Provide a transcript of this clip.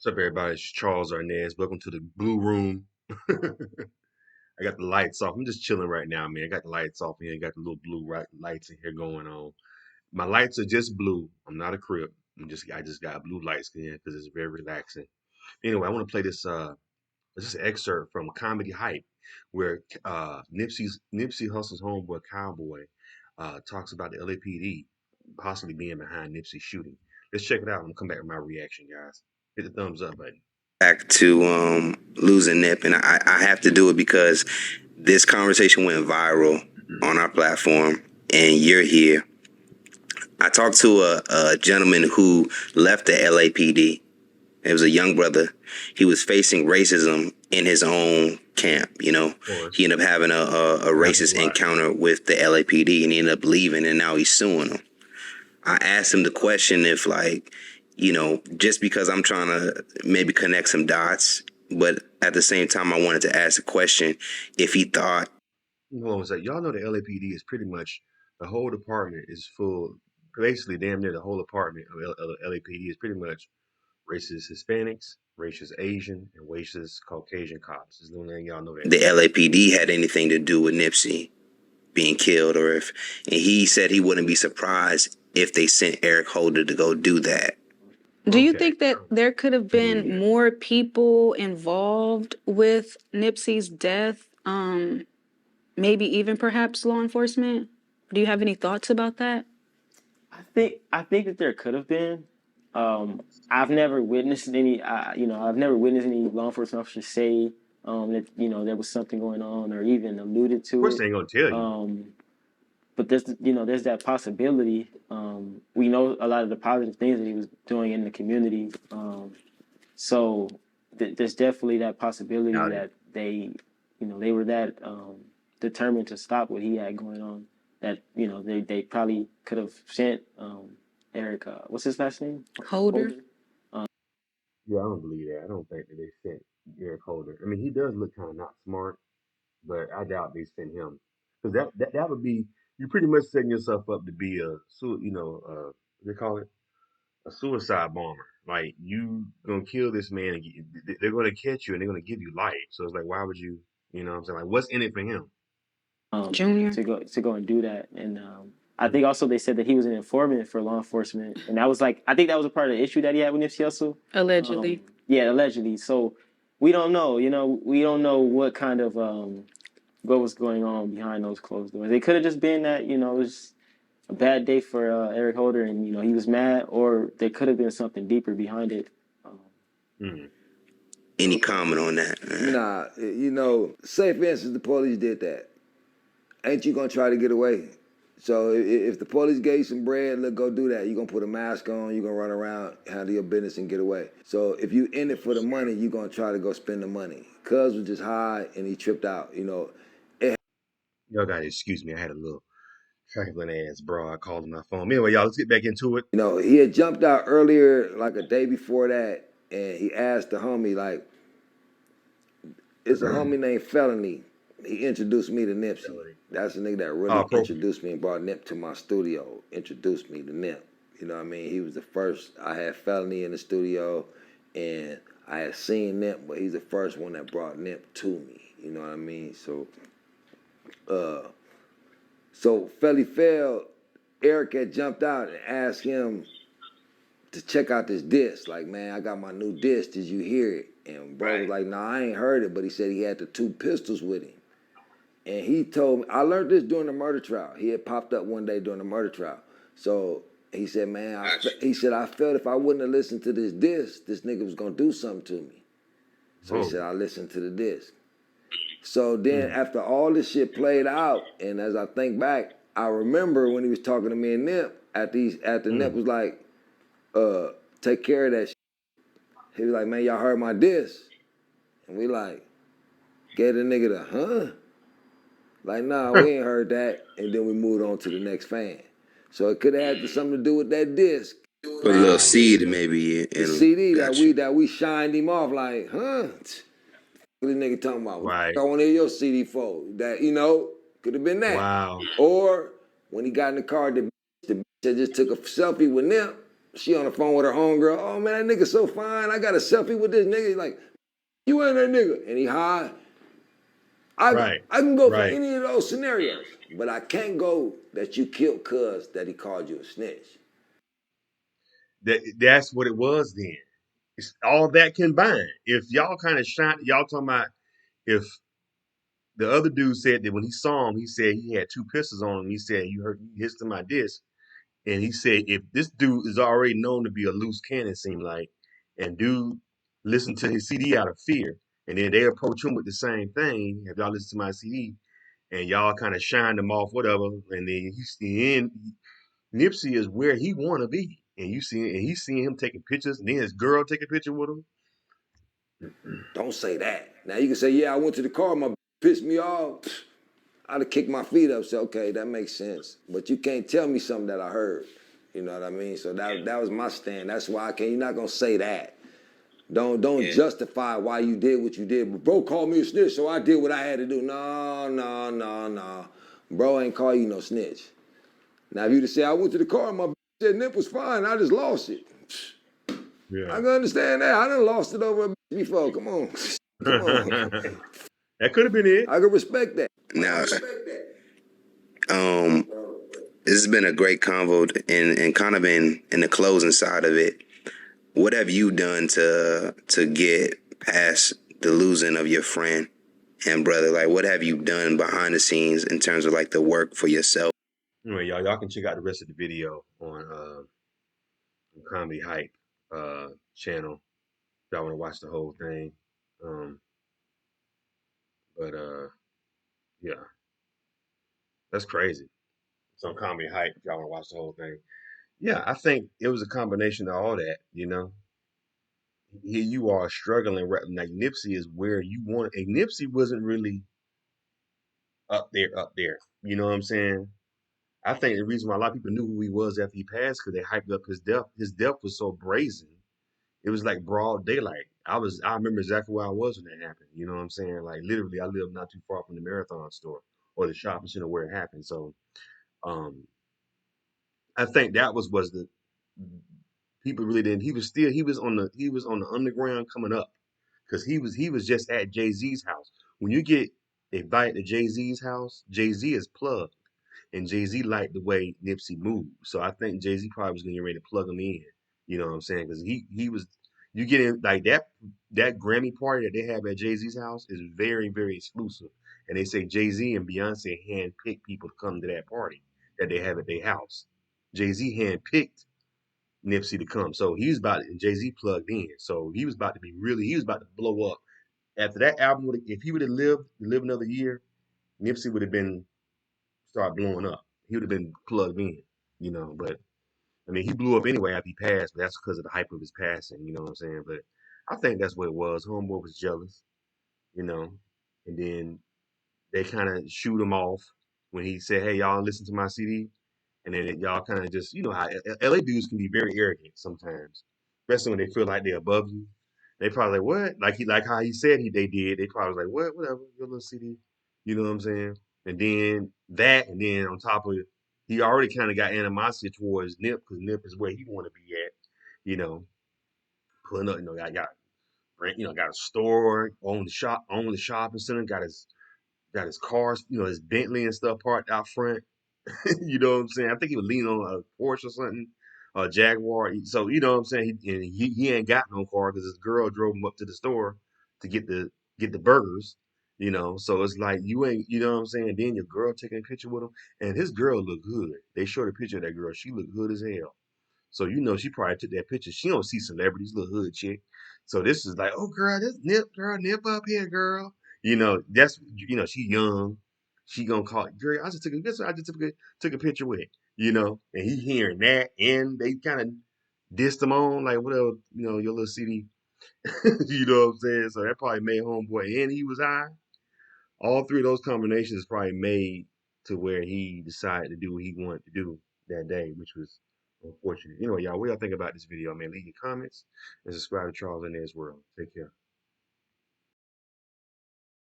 What's up, everybody? It's Charles Arnaz. Welcome to the Blue Room. I got the lights off. I'm just chilling right now, man. I got the lights off here. I got the little blue lights in here going on. My lights are just blue. I'm not a crip. I just got blue lights in because it's very relaxing. Anyway, I want to play this excerpt from Comedy Hype, where Nipsey Hussle's homeboy Cowboy talks about the LAPD possibly being behind Nipsey's shooting. Let's check it out. I'm gonna come back with my reaction, guys. Hit the thumbs up button. Back to losing Nip, and I have to do it because this conversation went viral on our platform, and you're here. I talked to a gentleman who left the LAPD. It was a young brother. He was facing racism in his own camp. You know, he ended up having a racist encounter with the LAPD, and he ended up leaving, and now he's suing them. I asked him the question if, like, you know, just because I'm trying to maybe connect some dots, but at the same time, I wanted to ask the question if he thought. Hold on a second. Y'all know the LAPD is pretty much the whole department is full. Basically, damn near the whole department of LAPD is pretty much racist Hispanics, racist Asian, and racist Caucasian cops. Is the only thing y'all know that. The LAPD had anything to do with Nipsey being killed, or if, and he said he wouldn't be surprised if they sent Eric Holder to go do that. Do you think that there could have been more people involved with Nipsey's death? Maybe even perhaps law enforcement? Do you have any thoughts about that? I think that there could have been. I've never witnessed any. I've never witnessed any law enforcement officers say that there was something going on or even alluded Of to course, it. they ain't gonna tell you. But there's that possibility. We know a lot of the positive things that he was doing in the community. So there's definitely that possibility that they were that determined to stop what he had going on. That they probably could have sent Eric. What's his last name? Holder? Yeah, I don't believe that. I don't think that they sent Eric Holder. I mean, he does look kind of not smart, but I doubt they sent him because that would be you pretty much setting yourself up to be what they call it, a suicide bomber. Like you gonna kill this man and they're gonna catch you and they're gonna give you life. So it's like, why would you? You know what I'm saying? Like, what's in it for him? Junior? to go and do that. And I think also they said that he was an informant for law enforcement, and that was like I think that was a part of the issue that he had with Nipsey Hussle. Allegedly. Yeah, allegedly. So we don't know. We don't know what kind of what was going on behind those closed doors. It could have just been that it was a bad day for Eric Holder, and he was mad, or there could have been something deeper behind it. Any comment on that? Nah, say for instance the police did that. Ain't you gonna try to get away? So if the police gave you some bread, look, go do that. You gonna put a mask on, you gonna run around, handle your business and get away. So if you in it for the money, you gonna try to go spend the money. Cuz was just high and he tripped out, Y'all gotta excuse me. I had a little trifling ass bro. I called on my phone. Anyway, y'all, let's get back into it. He had jumped out earlier, like a day before that, and he asked the homie, like, it's a homie named Felony. He introduced me to Nipsey. That's the nigga that really introduced me and brought Nip to my studio. Introduced me to Nip. You know what I mean? He was the first. I had Felony in the studio, and I had seen Nip, but he's the first one that brought Nip to me. You know what I mean? So Felly fell. Eric had jumped out and asked him to check out this disc. Like, man, I got my new disc. Did you hear it? And bro was like, nah, I ain't heard it. But he said he had the 2 pistols with him. And he told me, I learned this during the murder trial. He had popped up one day during the murder trial. So he said, man, I felt if I wouldn't have listened to this disc, this nigga was going to do something to me. So he said, I listened to the disc. So then after all this shit played out, and as I think back, I remember when he was talking to me and Nip, after Nip was like, take care of that shit. He was like, man, y'all heard my disc? And we like, gave the nigga the, huh? Like, nah, we ain't heard that. And then we moved on to the next fan. So it could have had something to do with that disc. Put a little seed maybe in the CD that we shined him off like, huh? What this nigga talking about? Right. I want to hear your CD for that, could have been that. Wow. Or when he got in the car, the bitch that just took a selfie with Nip, She on the phone with her homegirl. Oh man, that nigga so fine. I got a selfie with this nigga. He's like, you ain't that nigga. And he high. Right. I can go for Right. any of those scenarios, but I can't go that you killed cuz that he called you a snitch. That's what it was then. It's all that combined. If y'all kind of shot, y'all talking about if the other dude said that when he saw him, he said he had two pistols on him. He said you heard he hits to my disc, and he said if this dude is already known to be a loose cannon, seem like, and dude listened to his CD out of fear, and then they approach him with the same thing. Have y'all listened to my CD? And y'all kind of shined him off, whatever. And then he's in Nipsey is where he want to be, and he's seeing him taking pictures, and then his girl take a picture with him. Don't say that. Now you can say, yeah, I went to the car, my pissed me off. I'd have kicked my feet up, say, okay, that makes sense. But you can't tell me something that I heard. You know what I mean? So that was my stand. That's why I can't. You're not gonna say that. Don't justify why you did what you did. But bro called me a snitch, so I did what I had to do. No. Bro ain't call you no snitch. Now if you just say I went to the car and my said Nip was fine, I just lost it. I Yeah. can understand that. I done lost it over a before. Come on. Come on. That could have been it. I can respect that. Now, this has been a great convo, and kind of in the closing side of it. What have you done to get past the losing of your friend and brother? Like, what have you done behind the scenes in terms of like the work for yourself? Anyway, y'all can check out the rest of the video on Comedy Hype channel if y'all want to watch the whole thing. Um, but yeah, that's crazy. It's on Comedy Hype if y'all want to watch the whole thing. Yeah, I think it was a combination of all that. Here you are struggling, like Nipsey is where you want. And Nipsey wasn't really up there, up there. You know what I'm saying? I think the reason why a lot of people knew who he was after he passed because they hyped up his death. His death was so brazen. It was like broad daylight. I remember exactly where I was when that happened. You know what I'm saying? Like literally, I lived not too far from the Marathon store or the shopping center where it happened. So, um, I think that was the people really didn't. He was on the underground coming up because he was just at Jay Z's house. When you get invited to Jay Z's house, Jay Z is plugged. And Jay Z liked the way Nipsey moved, so I think Jay Z probably was getting ready to plug him in. You know what I'm saying? Because he was you get in like that Grammy party that they have at Jay Z's house is very very exclusive, and they say Jay Z and Beyonce handpicked people to come to that party that they have at their house. Jay Z handpicked Nipsey to come, so he was about and Jay Z plugged in, so he was about to blow up after that album. If he would have lived another year, Nipsey would have been start blowing up. He would have been plugged in, But I mean, he blew up anyway after he passed, but that's because of the hype of his passing. You know what I'm saying? But I think that's what it was. Homeboy was jealous, you know, and then they kind of shoot him off when he said, "Hey, y'all, listen to my CD," and then y'all kind of just, how LA dudes can be very arrogant sometimes, especially when they feel like they're above you. They probably like, what? Like how he said they did. They probably was like, what? Whatever, your little CD. You know what I'm saying? And then on top of it, he already kind of got animosity towards Nip because Nip is where he want to be at. You know, putting up, got a store, own the shopping center, got his cars, his Bentley and stuff parked out front. You know what I'm saying? I think he was leaning on a Porsche or something, a Jaguar. So you know what I'm saying? He ain't got no car because his girl drove him up to the store to get the burgers. So it's like you ain't, you know what I'm saying? Then your girl taking a picture with him, and his girl looked good. They showed a picture of that girl. She looked good as hell. So she probably took that picture. She don't see celebrities, little hood chick. So this is like, oh girl, this Nip up here, girl. She young. She gonna call it, girl. I just took a picture. I just took a picture with it. And he hearing that, and they kind of dissed him on like, whatever, your little CD. You know what I'm saying? So that probably made homeboy, and he was high. All three of those combinations probably made to where he decided to do what he wanted to do that day, which was unfortunate. Anyway, y'all, what y'all think about this video, man? Leave your comments and subscribe to Charles and Ed's World. Take care.